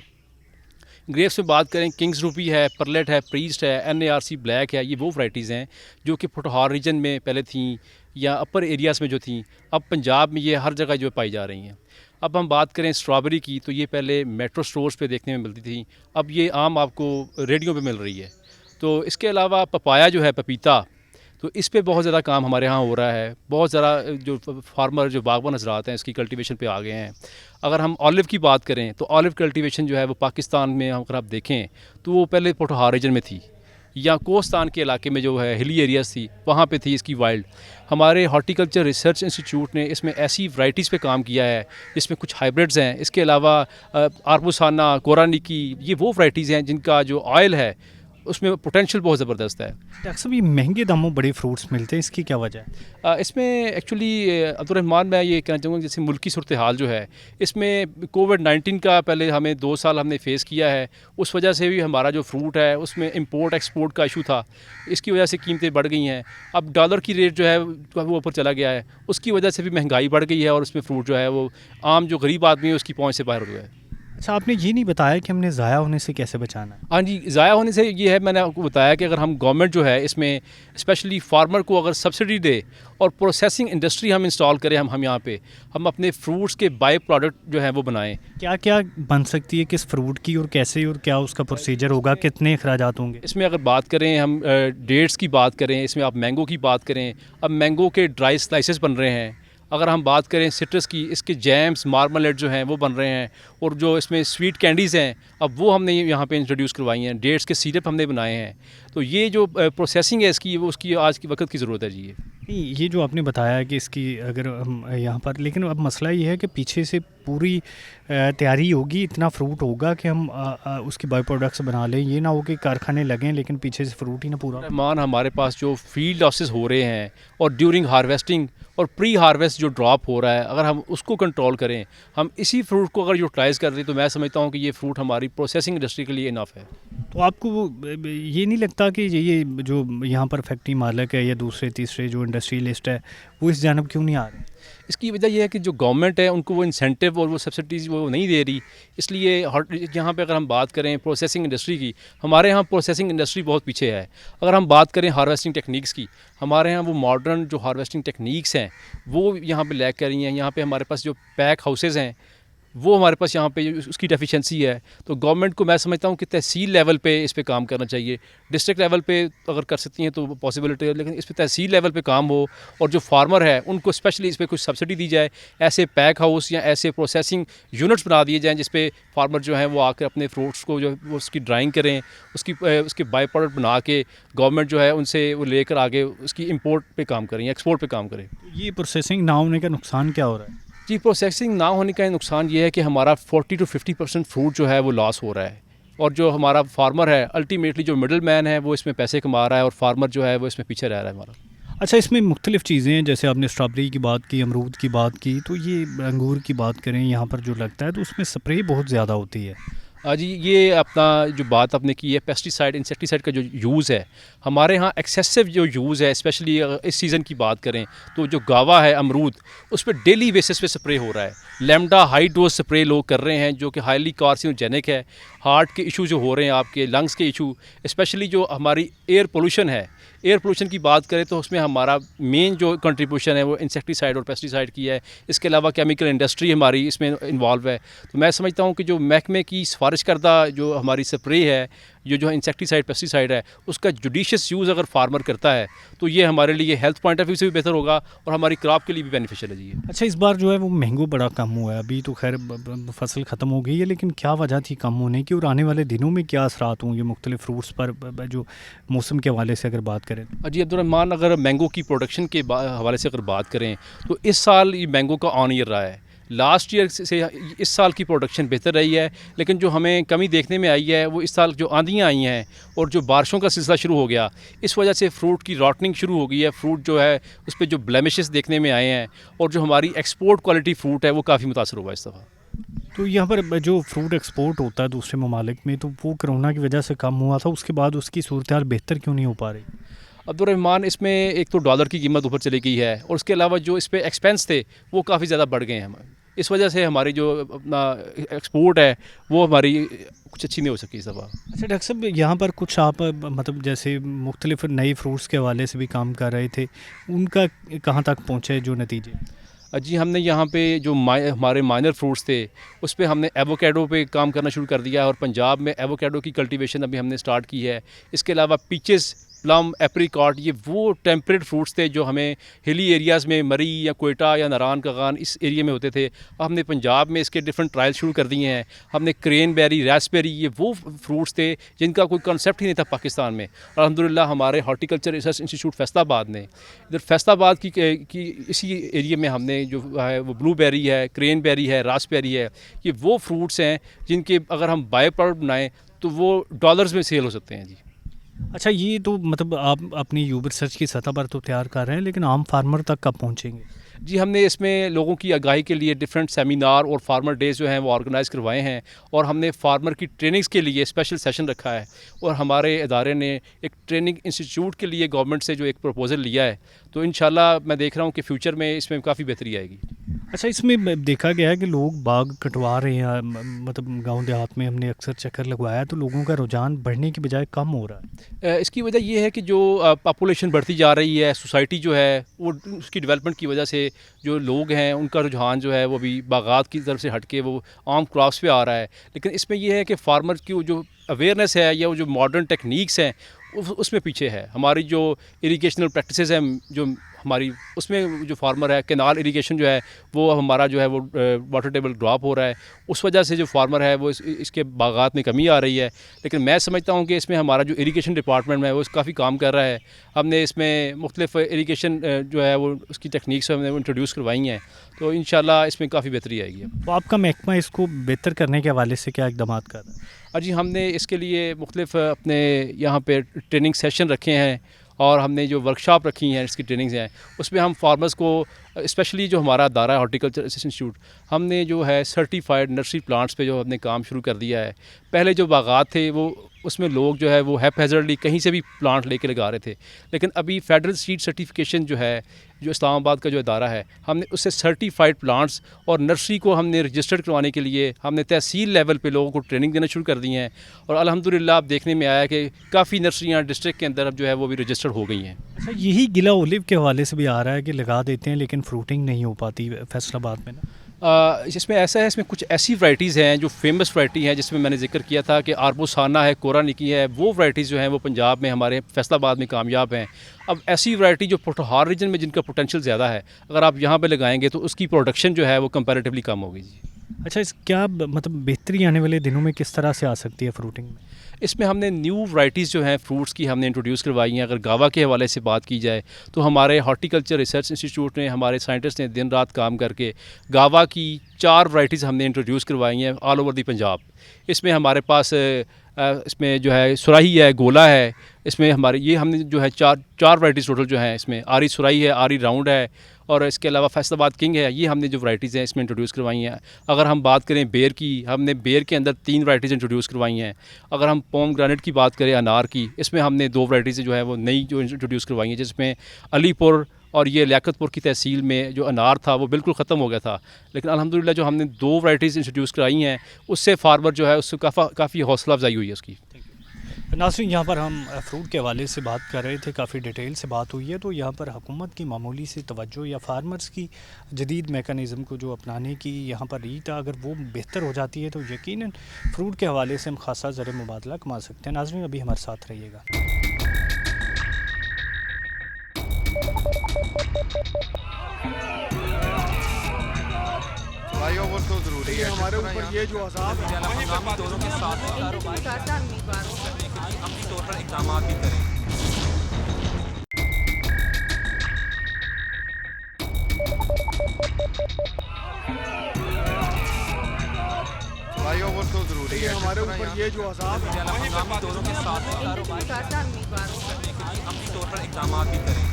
گریپس میں بات کریں کنگز روپی ہے، پرلٹ ہے، پریسٹ ہے، NARC بلیک ہے، یہ وہ ورائٹیز ہیں جو کہ پٹھوار ریجن میں پہلے تھیں یا اپر ایریاز میں جو تھیں، اب پنجاب میں یہ ہر جگہ جو پائی جا رہی ہیں۔ اب ہم بات کریں اسٹرابیری کی تو یہ پہلے میٹرو سٹورز پہ دیکھنے میں ملتی تھیں، اب یہ عام آپ کو ریڈیو پہ مل رہی ہے۔ تو اس کے علاوہ پپایا جو ہے، پپیتا، تو اس پہ بہت زیادہ کام ہمارے ہاں ہو رہا ہے۔ بہت زیادہ جو فارمر جو باغبان حضرات ہیں اس کی کلٹیویشن پہ آ گئے ہیں۔ اگر ہم آلیو کی بات کریں تو آلیو کلٹیویشن جو ہے وہ پاکستان میں اگر آپ دیکھیں تو وہ پہلے پوٹھوہار ریجن میں تھی یا کوستان کے علاقے میں جو ہے ہلی ایریاز تھی وہاں پہ تھی اس کی وائلڈ۔ ہمارے ہارٹیکلچر ریسرچ انسٹیٹیوٹ نے اس میں ایسی ورائٹیز پہ کام کیا ہے جس میں کچھ ہائیبرڈز ہیں۔ اس کے علاوہ آربوسانا، کورانیکی، یہ وہ ورائٹیز ہیں جن کا جو آئل ہے اس میں پوٹینشیل بہت زبردست ہے۔ ڈاکٹر صاحب، یہ مہنگے داموں بڑے فروٹس ملتے ہیں، اس کی کیا وجہ ہے؟ اس میں ایکچولی عبدالرحمٰن میں یہ کہنا چاہوں گا جیسے ملکی صورتحال جو ہے اس میں کووڈ-19 کا پہلے ہمیں 2 سال ہم نے فیس کیا ہے، اس وجہ سے بھی ہمارا جو فروٹ ہے اس میں امپورٹ ایکسپورٹ کا ایشو تھا، اس کی وجہ سے قیمتیں بڑھ گئی ہیں۔ اب ڈالر کی ریٹ جو ہے وہ اوپر چلا گیا ہے، اس کی وجہ سے بھی مہنگائی بڑھ گئی ہے اور اس میں فروٹ جو ہے وہ عام جو غریب آدمی ہے اس کی پہنچ سے باہر ہو گیا ہے۔ اچھا، آپ نے یہ نہیں بتایا کہ ہم نے ضائع ہونے سے کیسے بچانا ہے؟ ہاں جی، ضائع ہونے سے یہ ہے، میں نے آپ کو بتایا کہ اگر ہم گورنمنٹ جو ہے اس میں اسپیشلی فارمر کو اگر سبسڈی دے اور پروسیسنگ انڈسٹری ہم انسٹال کریں، ہم یہاں پہ ہم اپنے فروٹس کے بائی پروڈکٹ جو ہیں وہ بنائیں۔ کیا کیا بن سکتی ہے کس فروٹ کی، اور کیسے، اور کیا اس کا پروسیجر ہوگا، کتنے اخراجات ہوں گے؟ اس میں اگر بات کریں ہم ڈیٹس کی بات کریں، اس میں آپ مینگو کی بات کریں، اب مینگو کے ڈرائی سلائسز بن رہے ہیں۔ اگر ہم بات کریں سٹرس کی، اس کے جیمز، مارملیٹ جو ہیں وہ بن رہے ہیں، اور جو اس میں سویٹ کینڈیز ہیں اب وہ ہم نے یہاں پہ انٹروڈیوس کروائی ہیں، ڈیٹس کے سیرپ ہم نے بنائے ہیں۔ تو یہ جو پروسیسنگ ہے اس کی، وہ اس کی آج کے وقت کی ضرورت ہے جی۔ یہ جو آپ نے بتایا کہ اس کی اگر ہم یہاں پر، لیکن اب مسئلہ یہ ہے کہ پیچھے سے پوری تیاری ہوگی، اتنا فروٹ ہوگا کہ ہم اس کی بائی پروڈکٹس بنا لیں. یہ نہ ہو کہ کارخانے لگیں لیکن پیچھے سے فروٹ ہی نہ پورا. رحمان ہمارے پاس جو فیلڈ لاسز ہو رہے ہیں اور ڈیورنگ ہارویسٹنگ اور پری ہارویسٹ جو ڈراپ ہو رہا ہے، اگر ہم اس کو کنٹرول کریں، ہم اسی فروٹ کو اگر یوٹیلائز کر دیں، تو میں سمجھتا ہوں کہ یہ فروٹ ہماری پروسیسنگ انڈسٹری کے لیے انف ہے. تو آپ کو وہ یہ نہیں لگتا کہ یہ جو یہاں پر فیکٹری مالک ہے یا دوسرے تیسرے جو انڈسٹریلسٹ ہے وہ اس جانب کیوں نہیں آ رہے؟ اس کی وجہ یہ ہے کہ جو گورنمنٹ ہے ان کو وہ انسینٹیو اور وہ سبسڈیز وہ نہیں دے رہی. اس لیے یہاں پہ اگر ہم بات کریں پروسیسنگ انڈسٹری کی، ہمارے ہاں پروسیسنگ انڈسٹری بہت پیچھے ہے. اگر ہم بات کریں ہارویسٹنگ ٹیکنیکس کی، ہمارے ہاں وہ ماڈرن جو ہارویسٹنگ ٹیکنیکس ہیں وہ یہاں پہ لیک کر رہی ہیں. یہاں پہ ہمارے پاس جو پیک ہاؤسز ہیں وہ ہمارے پاس یہاں پہ اس کی ڈیفیشنسی ہے. تو گورنمنٹ کو میں سمجھتا ہوں کہ تحصیل لیول پہ اس پہ کام کرنا چاہیے. ڈسٹرکٹ لیول پہ اگر کر سکتی ہیں تو پاسبلٹی ہے، لیکن اس پہ تحصیل لیول پہ کام ہو اور جو فارمر ہے ان کو اسپیشلی اس پہ کچھ سبسڈی دی جائے. ایسے پیک ہاؤس یا ایسے پروسیسنگ یونٹس بنا دیے جائیں جس پہ فارمر جو ہیں وہ آ کر اپنے فروٹس کو جو وہ اس کی ڈرائنگ کریں، اس کے بائی پروڈکٹ بنا کے گورنمنٹ جو ہے ان سے وہ لے کر آگے اس کی امپورٹ پہ کام کریں یا ایکسپورٹ پہ کام کریں. یہ پروسیسنگ نہ ہونے کا نقصان کیا ہو رہا ہے؟ جی، پروسیسنگ نہ ہونے کا نقصان یہ ہے کہ ہمارا 40 to 50% فروٹ جو ہے وہ لاس ہو رہا ہے، اور جو ہمارا فارمر ہے الٹیمیٹلی جو مڈل مین ہے وہ اس میں پیسے کما رہا ہے اور فارمر جو ہے وہ اس میں پیچھے رہ رہا ہے ہمارا. اچھا، اس میں مختلف چیزیں ہیں، جیسے آپ نے اسٹرابیری کی بات کی، امرود کی بات کی، تو یہ انگور کی بات کریں یہاں پر جو لگتا ہے تو اس میں سپرے بہت زیادہ ہوتی ہے. جی، یہ اپنا جو بات آپ نے کی ہے پیسٹی سائڈ انسیکٹیسائڈ کا جو یوز ہے ہمارے ہاں ایکسیسو جو یوز ہے، اسپیشلی اس سیزن کی بات کریں تو جو گاوا ہے امرود اس پہ ڈیلی بیسس پہ سپرے ہو رہا ہے. لیمڈا ہائی ڈوز سپرے لوگ کر رہے ہیں جو کہ ہائیلی کارسینوجینک ہے. ہارٹ کے ایشو جو ہو رہے ہیں، آپ کے لنگس کے ایشو، اسپیشلی جو ہماری ایئر پولوشن ہے، ایئر پولوشن کی بات کریں تو اس میں ہمارا مین جو کنٹریبیوشن ہے وہ انسیکٹیسائڈ اور پیسٹیسائڈ کی ہے. اس کے علاوہ کیمیکل انڈسٹری ہماری اس میں انوالو ہے. تو میں سمجھتا ہوں کہ جو محکمے کی سفارش کردہ جو ہماری سپرے ہے، جو انسیکٹیسائڈ پیسٹیسائڈ ہے، اس کا جوڈیشیس یوز اگر فارمر کرتا ہے تو یہ ہمارے لیے ہیلتھ پوائنٹ آف ویو سے بھی بہتر ہوگا اور ہماری کراپ کے لیے بھی بینیفیشیل ہے. جی اچھا، اس بار جو ہے وہ مینگو بڑا کم ہوا ہے. ابھی تو خیر فصل ختم ہو گئی ہے، لیکن کیا وجہ تھی کم ہونے کی اور آنے والے دنوں میں کیا اثرات ہوں گے مختلف فروٹس پر جو موسم کے حوالے سے اگر بات کریں؟ جی عبدالرحمان، اگر مینگو کی پروڈکشن کے حوالے سے اگر بات کریں تو اس سال یہ مینگو کا آن ایئر رہا ہے. لاسٹ ایئر سے اس سال کی پروڈکشن بہتر رہی ہے، لیکن جو ہمیں کمی دیکھنے میں آئی ہے وہ اس سال جو آندھیاں آئی ہیں اور جو بارشوں کا سلسلہ شروع ہو گیا، اس وجہ سے فروٹ کی راٹننگ شروع ہو گئی ہے. فروٹ جو ہے اس پہ جو بلیمشز دیکھنے میں آئے ہیں اور جو ہماری ایکسپورٹ کوالٹی فروٹ ہے وہ کافی متاثر ہوا اس دفعہ. تو یہاں پر جو فروٹ ایکسپورٹ ہوتا ہے دوسرے ممالک میں، تو وہ کرونا کی وجہ سے کم ہوا تھا، اس کے بعد اس کی صورتحال بہتر کیوں نہیں ہو پا رہی؟ عبدالرحمان، اس میں ایک تو ڈالر کی قیمت اوپر چلی گئی ہے اور اس کے علاوہ جو اس پہ ایکسپینس تھے وہ کافی زیادہ بڑھ گئے ہیں. اس وجہ سے ہماری جو اپنا ایکسپورٹ ہے وہ ہماری کچھ اچھی نہیں ہو سکی اس دفعہ. اچھا ڈاکٹر صاحب، یہاں پر کچھ آپ مطلب جیسے مختلف نئی فروٹس کے حوالے سے بھی کام کر رہے تھے، ان کا کہاں تک پہنچے جو نتیجے؟ جی، ہم نے یہاں پہ جو ہمارے مائنر فروٹس تھے اس پہ ہم نے ایووکیڈو پہ کام کرنا شروع کر دیا ہے اور پنجاب میں ایووکیڈو کی کلٹیویشن ابھی ہم نے سٹارٹ کی ہے. اس کے علاوہ پیچز، پلم، ایپریکاٹ، یہ وہ ٹیمپریٹ فروٹس تھے جو ہمیں ہلی ایریاز میں مری یا کوئٹہ یا ناران کاغان اس ایریے میں ہوتے تھے. اب ہم نے پنجاب میں اس کے ڈفرینٹ ٹرائل شروع کر دیے ہیں. ہم نے کرین بیری، ریسبیری، یہ وہ فروٹس تھے جن کا کوئی کنسیپٹ ہی نہیں تھا پاکستان میں. الحمدللہ ہمارے ہارٹیکلچر ریسرچ انسٹیٹیوٹ فیصل آباد نے ادھر فیصل آباد کی اسی ایریے میں ہم نے جو ہے وہ بلو بیری ہے، کرین بیری ہے، راسبیری ہے، یہ وہ فروٹس ہیں جن کے اگر ہم بائی پروڈکٹ بنائیں تو وہ ڈالرز میں سیل ہو سکتے ہیں. جی اچھا، یہ تو مطلب آپ اپنی یوب ریسرچ کی سطح پر تو تیار کر رہے ہیں، لیکن عام فارمر تک کب پہنچیں گے؟ جی، ہم نے اس میں لوگوں کی آگاہی کے لیے ڈفرینٹ سیمینار اور فارمر ڈیز جو ہیں وہ آرگنائز کروائے ہیں اور ہم نے فارمر کی ٹریننگز کے لیے اسپیشل سیشن رکھا ہے اور ہمارے ادارے نے ایک ٹریننگ انسٹیٹیوٹ کے لیے گورنمنٹ سے جو ایک پروپوزل لیا ہے. تو انشاءاللہ میں دیکھ رہا ہوں کہ فیوچر میں اس میں کافی بہتری آئے گی. اچھا، اس میں دیکھا گیا ہے کہ لوگ باغ کٹوا رہے ہیں، مطلب گاؤں دیہات میں ہم نے اکثر چکر لگوایا تو لوگوں کا رجحان بڑھنے کی بجائے کم ہو رہا ہے. اس کی وجہ یہ ہے کہ جو پاپولیشن بڑھتی جا رہی ہے، سوسائٹی جو ہے وہ اس کی ڈیولپمنٹ کی وجہ سے جو لوگ ہیں ان کا رجحان جو ہے وہ بھی باغات کی طرف سے ہٹ کے وہ عام کراپس پہ آ رہا ہے. لیکن اس میں یہ ہے کہ فارمر کی جو اویئرنیس ہے یا وہ جو ماڈرن ٹیکنیکس ہیں اس میں پیچھے ہے. ہماری جو اریگیشنل پریکٹسز ہیں جو ہماری اس میں جو فارمر ہے کینال اریگیشن جو ہے وہ ہمارا جو ہے وہ واٹر ٹیبل ڈراپ ہو رہا ہے, اس وجہ سے جو فارمر ہے وہ اس کے باغات میں کمی آ رہی ہے. لیکن میں سمجھتا ہوں کہ اس میں ہمارا جو اریگیشن ڈپارٹمنٹ ہے وہ کافی کام کر رہا ہے. ہم نے اس میں مختلف اریگیشن جو ہے وہ اس کی ٹیکنیکس ہم نے انٹروڈیوس کروائی ہیں, تو انشاءاللہ اس میں کافی بہتری آئے گی. تو آپ کا محکمہ اس کو بہتر کرنے کے حوالے سے کیا اقدامات کر رہا ہے؟ جی ہم نے اس کے لیے مختلف اپنے یہاں پہ ٹریننگ سیشن رکھے ہیں اور ہم نے جو ورکشاپ رکھی ہیں اس کی ٹریننگز ہیں, اس میں ہم فارمرز کو اسپیشلی جو ہمارا ادارہ ہے ہارٹیکلچر انسٹیٹیوٹ, ہم نے جو ہے سرٹیفائڈ نرسری پلانٹس پہ جو ہم نے کام شروع کر دیا ہے. پہلے جو باغات تھے وہ اس میں لوگ جو ہے وہ ہیپ ہیزرڈلی کہیں سے بھی پلانٹ لے کے لگا رہے تھے, لیکن ابھی فیڈرل سیڈ سرٹیفکیشن جو ہے جو اسلام آباد کا جو ادارہ ہے, ہم نے اس سے سرٹیفائڈ پلانٹس اور نرسری کو ہم نے رجسٹرڈ کروانے کے لیے ہم نے تحصیل لیول پہ لوگوں کو ٹریننگ دینا شروع کر دی ہیں, اور الحمدللہ اب دیکھنے میں آیا کہ کافی نرسریاں ڈسٹرکٹ کے اندر اب جو ہے وہ بھی رجسٹرڈ ہو گئی ہیں. اچھا, یہی گلا اولیو کے حوالے سے بھی آ رہا ہے کہ لگا دیتے ہیں لیکن فروٹنگ نہیں ہو پاتی فیصل آباد میں نا. اس میں ایسا ہے, اس میں کچھ ایسی ورائٹیز ہیں جو فیمس ورائٹی ہیں جس میں نے ذکر کیا تھا کہ آربوسانہ ہے, کورا نکی ہے, وہ ورائٹیز جو ہیں وہ پنجاب میں ہمارے فیصل آباد میں کامیاب ہیں. اب ایسی ورائٹی جو پوٹھوہار ریجن میں جن کا پوٹینشیل زیادہ ہے, اگر آپ یہاں پہ لگائیں گے تو اس کی پروڈکشن جو ہے وہ کمپیریٹیولی کم ہوگی. جی اچھا, اس کیا مطلب بہتری آنے والے دنوں میں کس طرح سے آ سکتی ہے فروٹنگ میں؟ اس میں ہم نے نیو ورائٹیز جو ہیں فروٹس کی ہم نے انٹروڈیوس کروائی ہیں. اگر گاوا کے حوالے سے بات کی جائے تو ہمارے ہارٹیکلچر ریسرچ انسٹیٹیوٹ نے, ہمارے سائنٹسٹ نے دن رات کام کر کے گاوا کی 4 ورائٹیز ہم نے انٹروڈیوس کروائی ہیں آل اوور دی پنجاب. اس میں ہمارے پاس اس میں جو ہے سراہی ہے, گولا ہے, اس میں ہمارے یہ ہم نے جو ہے 4 ورائٹیز ٹوٹل جو ہیں اس میں آری سراہی ہے, آری راؤنڈ ہے, اور اس کے علاوہ فیصل آباد کنگ ہے. یہ ہم نے جو ورائٹیز ہیں اس میں انٹروڈیوس کروائی ہیں. اگر ہم بات کریں بیر کی, ہم نے بیر کے اندر 3 ورائٹیز انٹروڈیوس کروائی ہیں. اگر ہم پوم گرانٹ کی بات کریں انار کی, اس میں ہم نے 2 ورائٹیز جو ہے وہ نئی جو انٹروڈیوس کروائی ہیں, جس میں علی پور اور یہ لیاقت پور کی تحصیل میں جو انار تھا وہ بالکل ختم ہو گیا تھا, لیکن الحمدللہ جو ہم نے 2 ورائٹیز انٹروڈیوس کرائی ہیں اس سے فارمر جو ہے اس سے کافی حوصلہ افزائی ہوئی ہے اس کی. ناظرین, یہاں پر ہم فروٹ کے حوالے سے بات کر رہے تھے, کافی ڈیٹیل سے بات ہوئی ہے. تو یہاں پر حکومت کی معمولی سی توجہ یا فارمرز کی جدید میکانزم کو جو اپنانے کی یہاں پر ریت اگر وہ بہتر ہو جاتی ہے تو یقیناً فروٹ کے حوالے سے ہم خاصا زر مبادلہ کما سکتے ہیں. ناظرین, ابھی ہمارے ساتھ رہیے گا. فلائی اوور تو ضروری ہے, ہمارے اوپر یہ جو عذاب ہے مقامی دوروں کے ساتھ کاروبار کرنے کے لیے عملی طور پر اقدامات بھی کریں. فلائی اوور تو ضروری ہے, ہمارے اوپر یہ جو عذاب ہے مقامی دوروں کے ساتھ کاروبار کرنے کے لیے عملی طور پر اقدامات بھی کریں.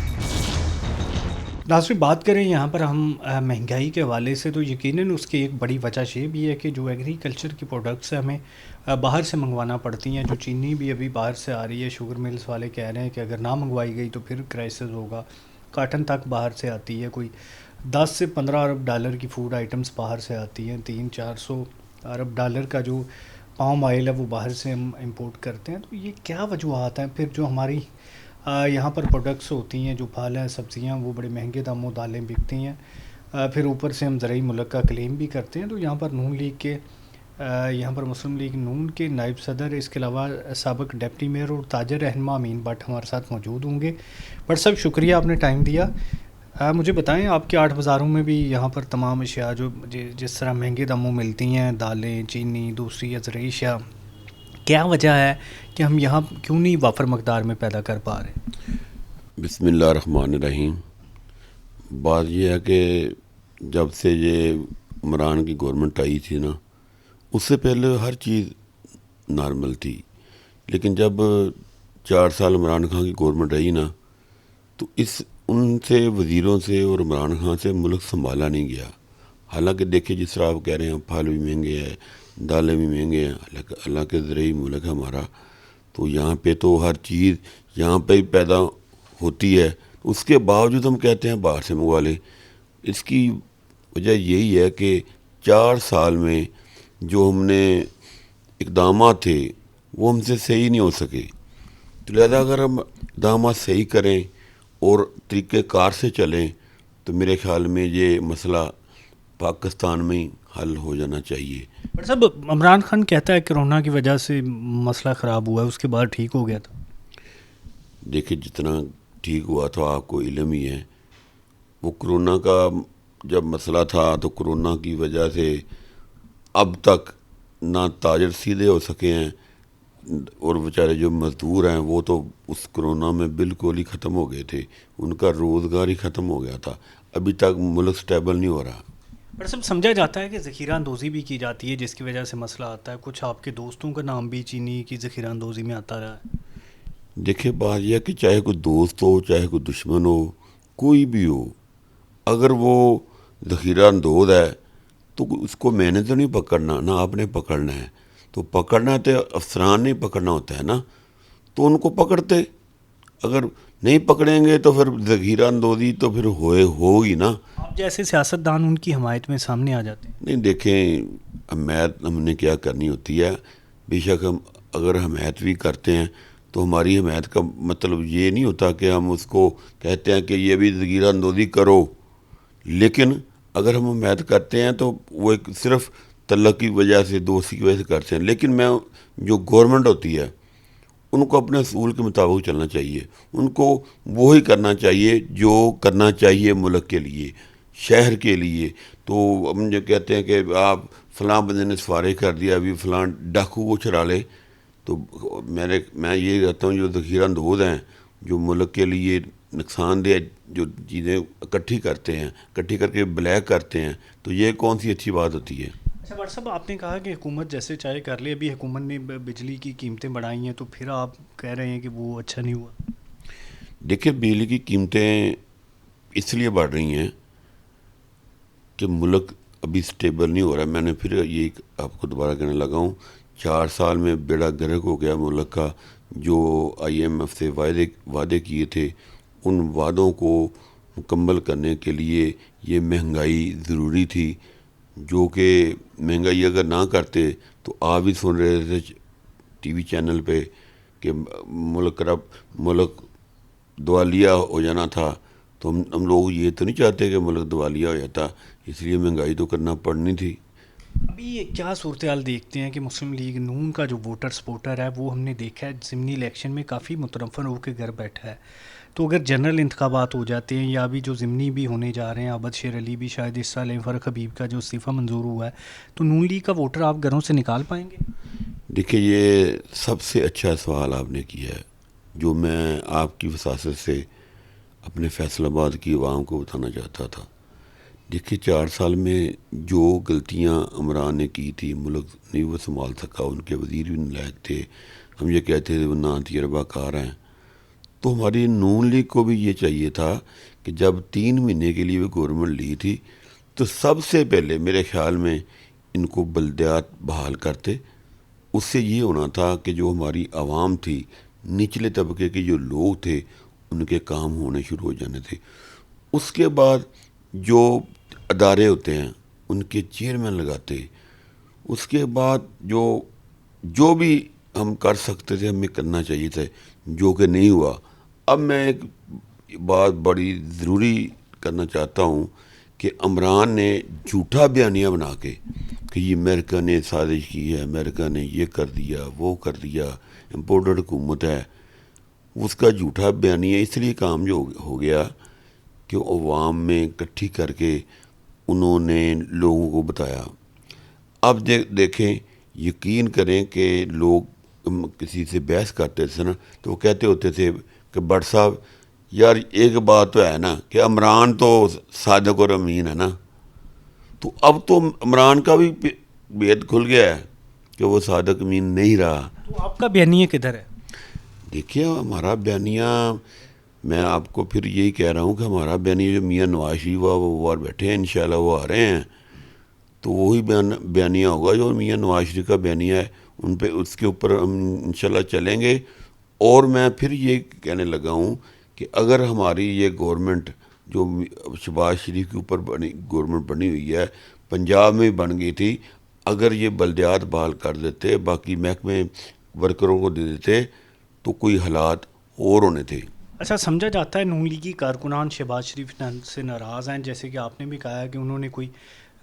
ناظرین, بات کریں یہاں پر ہم مہنگائی کے حوالے سے تو یقیناً اس کی ایک بڑی وجہ یہ بھی ہے کہ جو ایگریکلچر کی پروڈکٹس ہمیں باہر سے منگوانا پڑتی ہیں. جو چینی بھی ابھی باہر سے آ رہی ہے, شوگر ملز والے کہہ رہے ہیں کہ اگر نہ منگوائی گئی تو پھر کرائسس ہوگا. کاٹن تک باہر سے آتی ہے, کوئی 10 سے 15 ارب ڈالر کی فوڈ آئٹمس باہر سے آتی ہیں. 300-400 ارب ڈالر کا جو پام آئل ہے وہ باہر سے ہم امپورٹ کرتے ہیں. تو یہ کیا وجوہات ہیں؟ پھر جو ہماری یہاں پر پروڈکٹس ہوتی ہیں, جو پھل ہیں, سبزیاں, وہ بڑے مہنگے داموں دالیں بکتی ہیں. پھر اوپر سے ہم زرعی ملک کا کلیم بھی کرتے ہیں. تو یہاں پر نون لیگ کے یہاں پر مسلم لیگ نون کے نائب صدر, اس کے علاوہ سابق ڈپٹی میئر اور تاجر رہنما امین بٹ ہمارے ساتھ موجود ہوں گے. بٹ صاحب, شکریہ آپ نے ٹائم دیا. مجھے بتائیں, آپ کے 8 بازاروں میں بھی یہاں پر تمام اشیاء جو جس طرح مہنگے داموں ملتی ہیں, دالیں, چینی, دوسری زرعی اشیاء, کیا وجہ ہے کہ ہم یہاں کیوں نہیں وافر مقدار میں پیدا کر پا رہے؟ بسم اللہ الرحمن الرحیم. بات یہ ہے کہ جب سے یہ عمران کی گورنمنٹ آئی تھی نا, اس سے پہلے ہر چیز نارمل تھی, لیکن جب 4 سال عمران خان کی گورنمنٹ آئی نا, تو ان سے وزیروں سے اور عمران خان سے ملک سنبھالا نہیں گیا. حالانکہ دیکھیں جس طرح آپ کہہ رہے ہیں, پھل بھی مہنگے ہیں, دالیں بھی مہنگے ہیں, اللہ کے زرعی ملک ہے ہمارا, تو یہاں پہ تو ہر چیز یہاں پہ ہی پیدا ہوتی ہے. اس کے باوجود ہم کہتے ہیں باہر سے منگوا لیں. اس کی وجہ یہی ہے کہ 4 سال میں جو ہم نے اقدامات تھے وہ ہم سے صحیح نہیں ہو سکے. تو لہذا اگر ہم اقدامات صحیح کریں اور طریقہ کار سے چلیں تو میرے خیال میں یہ مسئلہ پاکستان میں حل ہو جانا چاہیے. بٹ صاحب, عمران خان کہتا ہے کرونا کی وجہ سے مسئلہ خراب ہوا ہے, اس کے بعد ٹھیک ہو گیا تھا. دیکھیں جتنا ٹھیک ہوا تھا آپ کو علم ہی ہے. وہ کرونا کا جب مسئلہ تھا تو کرونا کی وجہ سے اب تک نہ تاجر سیدھے ہو سکے ہیں, اور بیچارے جو مزدور ہیں وہ تو اس کرونا میں بالکل ہی ختم ہو گئے تھے, ان کا روزگار ہی ختم ہو گیا تھا. ابھی تک ملک سٹیبل نہیں ہو رہا. پر سب سمجھا جاتا ہے کہ ذخیرہ اندوزی بھی کی جاتی ہے جس کی وجہ سے مسئلہ آتا ہے. کچھ آپ کے دوستوں کا نام بھی چینی کی ذخیرہ اندوزی میں آتا رہا ہے. دیکھیں بات یہ ہے کہ چاہے کوئی دوست ہو, چاہے کوئی دشمن ہو, کوئی بھی ہو, اگر وہ ذخیرہ اندوز ہے تو اس کو میں نے تو نہیں پکڑنا, نہ آپ نے پکڑنا ہے. تو پکڑنا تو افسران نے پکڑنا ہوتا ہے نا, تو ان کو پکڑتے. اگر نہیں پکڑیں گے تو پھر ذخیرہ اندوزی تو پھر ہوگی نا. آپ جیسے سیاستدان ان کی حمایت میں سامنے آ جاتے ہیں. نہیں دیکھیں, حمایت ہم نے کیا کرنی ہوتی ہے. بے شک ہم اگر حمایت بھی کرتے ہیں تو ہماری حمایت کا مطلب یہ نہیں ہوتا کہ ہم اس کو کہتے ہیں کہ یہ بھی ذخیرہ اندوزی کرو. لیکن اگر ہم حمایت کرتے ہیں تو وہ ایک صرف تعلق کی وجہ سے, دوستی کی وجہ سے کرتے ہیں. لیکن میں جو گورنمنٹ ہوتی ہے ان کو اپنے اصول کے مطابق چلنا چاہیے. ان کو وہی کرنا چاہیے جو کرنا چاہیے ملک کے لیے, شہر کے لیے. تو ہم جو کہتے ہیں کہ آپ فلاں بندے نے سفارش کر دیا, ابھی فلاں ڈاکو کو چرا لے, تو میں یہ کہتا ہوں جو ذخیرہ اندوز ہیں, جو ملک کے لیے نقصان دہ جو چیزیں اکٹھی کرتے ہیں, اکٹھی کر کے بلیک کرتے ہیں, تو یہ کون سی اچھی بات ہوتی ہے. اچھا بٹ صاحب, آپ نے کہا کہ حکومت جیسے چاہے کر لے. ابھی حکومت نے بجلی کی قیمتیں بڑھائی ہیں, تو پھر آپ کہہ رہے ہیں کہ وہ اچھا نہیں ہوا. دیکھیں بجلی کی قیمتیں اس لیے بڑھ رہی ہیں کہ ملک ابھی سٹیبل نہیں ہو رہا. میں نے پھر یہ آپ کو دوبارہ کہنے لگا ہوں, 4 سال میں بیڑا گرک ہو گیا ملک کا. جو IMF سے وعدے کیے تھے, ان وعدوں کو مکمل کرنے کے لیے یہ مہنگائی ضروری تھی, جو کہ مہنگائی اگر نہ کرتے تو آپ بھی سن رہے تھے ٹی وی چینل پہ کہ ملک دیوالیہ ہو جانا تھا. تو ہم لوگ یہ تو نہیں چاہتے کہ ملک دیوالیہ ہو جاتا, اس لیے مہنگائی تو کرنا پڑنی تھی. ابھی کیا صورتحال دیکھتے ہیں کہ مسلم لیگ نون کا جو ووٹر سپورٹر ہے وہ ہم نے دیکھا ہے ضمنی الیکشن میں کافی متنفر ہو کے گھر بیٹھا ہے. تو اگر جنرل انتخابات ہو جاتے ہیں یا ابھی جو ضمنی بھی ہونے جا رہے ہیں, عابد شیر علی بھی شاید حصہ لیں, فرق حبیب کا جو استعفیٰ منظور ہوا ہے, تو نون لیگ کا ووٹر آپ گھروں سے نکال پائیں گے؟ دیکھیں یہ سب سے اچھا سوال آپ نے کیا ہے, جو میں آپ کی وساست سے اپنے فیصل آباد کی عوام کو بتانا چاہتا تھا. دیکھیے 4 سال میں جو غلطیاں عمران نے کی تھی, ملک نہیں وہ سنبھال سکا, ان کے وزیر بھی نالائق تھے, ہم یہ کہتے تھے وہ نا تجربہ کار ہیں. تو ہماری نون لیگ کو بھی یہ چاہیے تھا کہ جب 3 مہینے کے لیے وہ گورنمنٹ لی تھی تو سب سے پہلے میرے خیال میں ان کو بلدیات بحال کرتے. اس سے یہ ہونا تھا کہ جو ہماری عوام تھی, نچلے طبقے کے جو لوگ تھے, ان کے کام ہونے شروع ہو جانے تھے. اس کے بعد جو ادارے ہوتے ہیں ان کے چیئرمین لگاتے. اس کے بعد جو بھی ہم کر سکتے تھے ہمیں کرنا چاہیے تھا, جو کہ نہیں ہوا. اب میں ایک بات بڑی ضروری کرنا چاہتا ہوں کہ عمران نے جھوٹا بیانیہ بنا کے کہ یہ امریکہ نے سازش کی ہے, امریکہ نے یہ کر دیا, وہ کر دیا, امپورٹڈ حکومت ہے, اس کا جھوٹا بیانیہ اس لیے کام جو ہو گیا کہ عوام میں اکٹھی کر کے انہوں نے لوگوں کو بتایا. اب دیکھیں, یقین کریں کہ لوگ کسی سے بحث کرتے تھے نا, تو وہ کہتے ہوتے تھے کہ بٹ صاحب یار ایک بات تو ہے نا کہ عمران تو صادق اور امین ہے نا. تو اب تو عمران کا بھی بید کھل گیا ہے کہ وہ صادق امین نہیں رہا. تو آپ کا بیانیہ کدھر ہے؟ دیکھیے ہمارا بیانیہ, میں آپ کو پھر یہی کہہ رہا ہوں کہ ہمارا بیانیہ جو میاں نواز شریف وہ باہر بیٹھے ہیں, انشاءاللہ وہ آ رہے ہیں, تو وہی بیانیہ ہوگا جو میاں نواز شریف کا بیانیہ ہے, ان پہ اس کے اوپر ہم انشاءاللہ چلیں گے. اور میں پھر یہ کہنے لگا ہوں کہ اگر ہماری یہ گورنمنٹ جو شہباز شریف کے اوپر گورنمنٹ بنی ہوئی ہے, پنجاب میں بن گئی تھی, اگر یہ بلدیات بحال کر دیتے, باقی محکمے ورکروں کو دے دیتے, تو کوئی حالات اور ہونے تھے. اچھا, سمجھا جاتا ہے نون لیگی کارکنان شہباز شریف سے ناراض ہیں, جیسے کہ آپ نے بھی کہا ہے کہ انہوں نے کوئی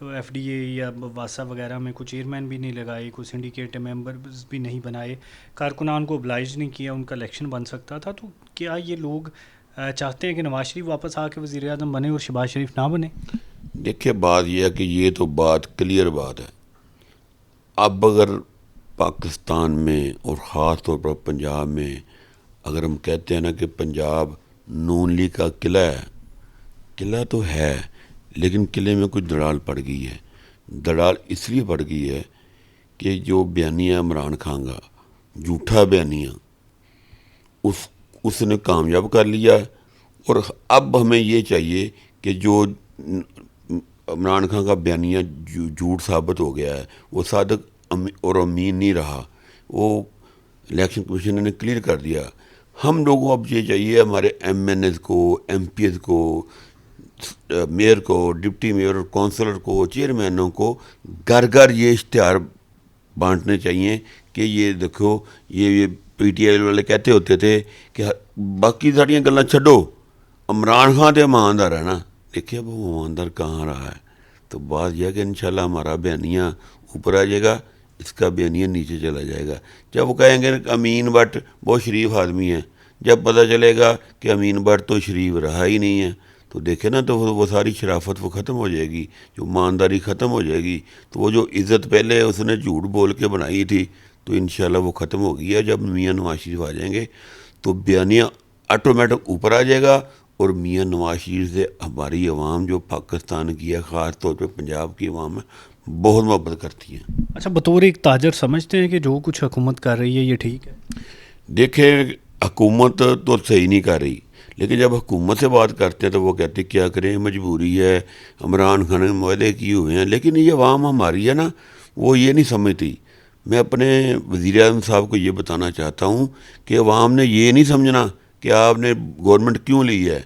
FDA یا واسا وغیرہ میں کوئی چیئرمین بھی نہیں لگائے, کوئی سنڈیکیٹ ممبرز بھی نہیں بنائے, کارکنان کو oblige نہیں کیا, ان کا الیکشن بن سکتا تھا. تو کیا یہ لوگ چاہتے ہیں کہ نواز شریف واپس آ کے وزیر اعظم بنے اور شہباز شریف نہ بنے؟ دیکھیے بات یہ ہے کہ یہ تو بات کلیئر بات ہے. اب اگر پاکستان میں اور خاص طور پر پنجاب میں اگر ہم کہتے ہیں نا کہ پنجاب نون لیگ کا قلعہ ہے, قلعہ تو ہے لیکن قلعے میں کچھ دڑال پڑ گئی ہے. دڑال اس لیے پڑ گئی ہے کہ جو بیانیہ عمران خان کا جھوٹا بیانیہ اس نے کامیاب کر لیا, اور اب ہمیں یہ چاہیے کہ جو عمران خان کا بیانیہ جھوٹ ثابت ہو گیا ہے, وہ صادق اور امین نہیں رہا, وہ الیکشن کمیشن نے کلیئر کر دیا. ہم لوگوں کو اب یہ چاہیے ہمارے MNAs کو, MPs کو, میئر کو, ڈپٹی میئر اور کونسلر کو, چیئرمینوں کو گھر گھر یہ اشتہار بانٹنے چاہیے کہ یہ دیکھو یہ PTI والے کہتے ہوتے تھے کہ باقی ساریاں گلاں چھڈو, عمران خان تو ایماندار ہے نا. دیکھیے اب وہ ایماندار کہاں رہا ہے. تو بات یہ ہے کہ انشاءاللہ ہمارا بیانیہ اوپر آ جائے گا, اس کا بیانیہ نیچے چلا جائے گا. جب وہ کہیں گے امین بٹ بہت شریف آدمی ہیں, جب پتہ چلے گا کہ امین بٹ تو شریف رہا ہی نہیں ہے, تو دیکھیں نا, تو وہ ساری شرافت وہ ختم ہو جائے گی, جو ایمانداری ختم ہو جائے گی. تو وہ جو عزت پہلے اس نے جھوٹ بول کے بنائی تھی تو انشاءاللہ وہ ختم ہو گئی ہے. جب میاں نواز شریف آ جائیں گے تو بیانیہ آٹومیٹک اوپر آ جائے گا, اور میاں نواز شریف سے ہماری عوام جو پاکستان کی ہے, خاص طور پہ پنجاب کی عوام ہے, بہت محبت کرتی ہیں. اچھا, بطور ایک تاجر سمجھتے ہیں کہ جو کچھ حکومت کر رہی ہے یہ ٹھیک ہے؟ دیکھیں حکومت تو صحیح نہیں کر رہی, لیکن جب حکومت سے بات کرتے ہیں تو وہ کہتے ہیں کیا کریں, مجبوری ہے, عمران خان نے معاہدے کیے ہوئے ہیں. لیکن یہ عوام ہماری ہے نا, وہ یہ نہیں سمجھتی. میں اپنے وزیر اعظم صاحب کو یہ بتانا چاہتا ہوں کہ عوام نے یہ نہیں سمجھنا کہ آپ نے گورنمنٹ کیوں لی ہے.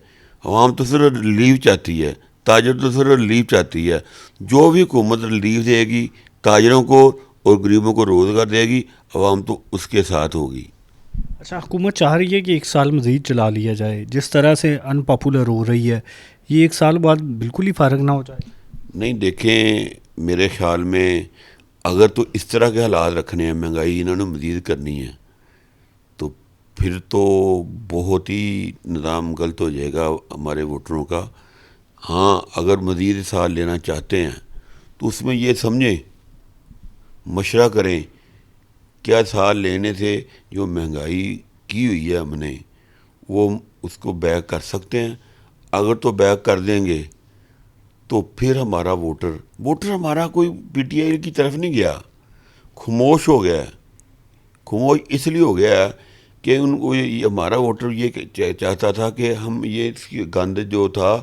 عوام تو صرف ریلیف چاہتی ہے, تاجر تو صرف ریلیف چاہتی ہے. جو بھی حکومت ریلیف دے گی تاجروں کو اور غریبوں کو روزگار دے گی, عوام تو اس کے ساتھ ہوگی. اچھا, حکومت چاہ رہی ہے کہ 1 سال مزید چلا لیا جائے, جس طرح سے ان پاپولر ہو رہی ہے, یہ 1 سال بعد بالکل ہی فارغ نہ ہو جائے؟ نہیں دیکھیں, میرے خیال میں اگر تو اس طرح کے حالات رکھنے ہیں, مہنگائی انہوں نے مزید کرنی ہے, تو پھر تو بہت ہی نظام غلط ہو جائے گا ہمارے ووٹروں کا. ہاں اگر مزید سال لینا چاہتے ہیں تو اس میں یہ سمجھیں, مشورہ کریں, کیا سال لینے سے جو مہنگائی کی ہوئی ہے ہم نے وہ اس کو بیک کر سکتے ہیں. اگر تو بیک کر دیں گے تو پھر ہمارا ووٹر ہمارا کوئی PTI کی طرف نہیں گیا, خاموش ہو گیا ہے. خاموش اس لیے ہو گیا ہے کہ ان کو ہمارا ووٹر یہ چاہتا تھا کہ ہم یہ گند جو تھا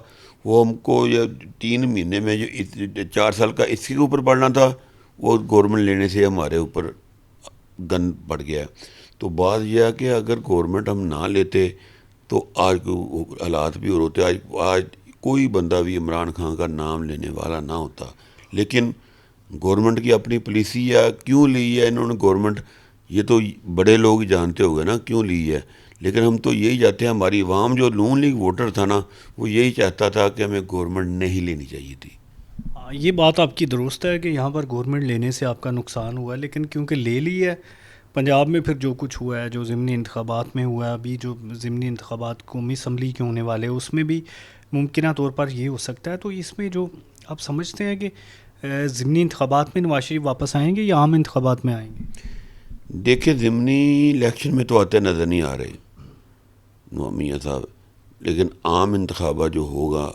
وہ ہم کو یہ 3 مہینے میں جو 4 سال کا اس کے اوپر پڑنا تھا, وہ گورنمنٹ لینے سے ہمارے اوپر گند پڑ گیا. تو بات یہ ہے کہ اگر گورنمنٹ ہم نہ لیتے تو آج حالات بھی اور ہوتے. آج کوئی بندہ بھی عمران خان کا نام لینے والا نہ ہوتا. لیکن گورنمنٹ کی اپنی پالیسی ہے, کیوں لی ہے انہوں نے گورنمنٹ, یہ تو بڑے لوگ جانتے ہو گئے نا کیوں لی ہے. لیکن ہم تو یہی چاہتے ہیں, ہماری عوام جو نون لیگ ووٹر تھا نا, وہ یہی چاہتا تھا کہ ہمیں گورنمنٹ نہیں لینی چاہیے تھی. یہ بات آپ کی درست ہے کہ یہاں پر گورنمنٹ لینے سے آپ کا نقصان ہوا ہے, لیکن کیونکہ لے لی ہے پنجاب میں, پھر جو کچھ ہوا ہے, جو ضمنی انتخابات میں ہوا ہے, ابھی جو ضمنی انتخابات قومی اسمبلی کے ہونے والے, اس میں بھی ممکنہ طور پر یہ ہو سکتا ہے. تو اس میں جو آپ سمجھتے ہیں کہ ضمنی انتخابات میں نواز شریف واپس آئیں گے یا عام انتخابات میں آئیں گے؟ دیکھیں ضمنی الیکشن میں تو آتے نظر نہیں آ رہے میاں صاحب, لیکن عام انتخابات جو ہوگا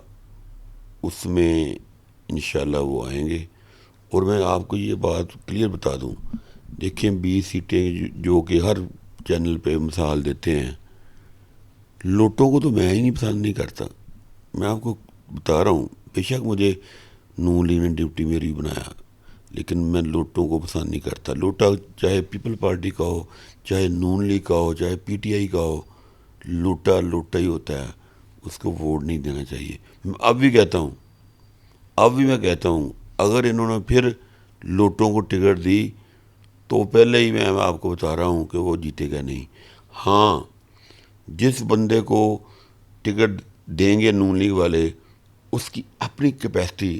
اس میں انشاءاللہ وہ آئیں گے. اور میں آپ کو یہ بات کلیئر بتا دوں, دیکھیں 20 سیٹیں جو کہ ہر چینل پہ مثال دیتے ہیں, لوٹوں کو تو میں ہی نہیں پسند نہیں کرتا. میں آپ کو بتا رہا ہوں, بے شک مجھے نون لیگ نے ڈپٹی میئر بنایا, لیکن میں لوٹوں کو پسند نہیں کرتا. لوٹا چاہے پیپل پارٹی کا ہو, چاہے نون لیگ کا ہو, چاہے PTI کا ہو, لوٹا ہی ہوتا ہے, اس کو ووٹ نہیں دینا چاہیے. اب بھی کہتا ہوں اگر انہوں نے پھر لوٹوں کو ٹکٹ دی تو پہلے ہی میں آپ کو بتا رہا ہوں کہ وہ جیتے گا نہیں. ہاں جس بندے کو ٹکٹ دیں گے نون لیگ والے, اس کی اپنی کیپیسٹی